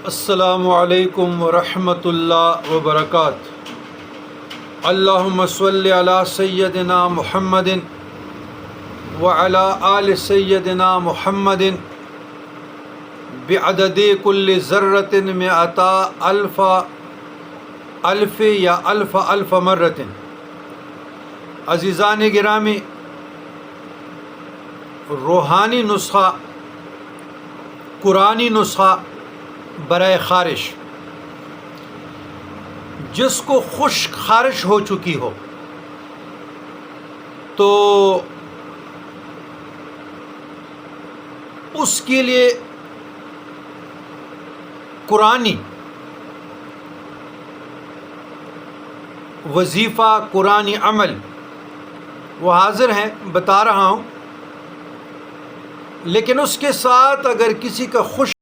السلام علیکم ورحمۃ اللہ وبرکاتہ۔ اللہم صلی علی سیدنا محمد وعلی آل سیدنا محمد بعدد کل ذرۃ مئتا الف الف یا الف الف مرۃ۔ عزیزان گرامی، روحانی نسخہ، قرآنی نسخہ برائے خارش، جس کو خشک خارش ہو چکی ہو تو اس کے لیے قرآنی وظیفہ، قرآنی عمل وہ حاضر ہیں، بتا رہا ہوں۔ لیکن اس کے ساتھ اگر کسی کا خشک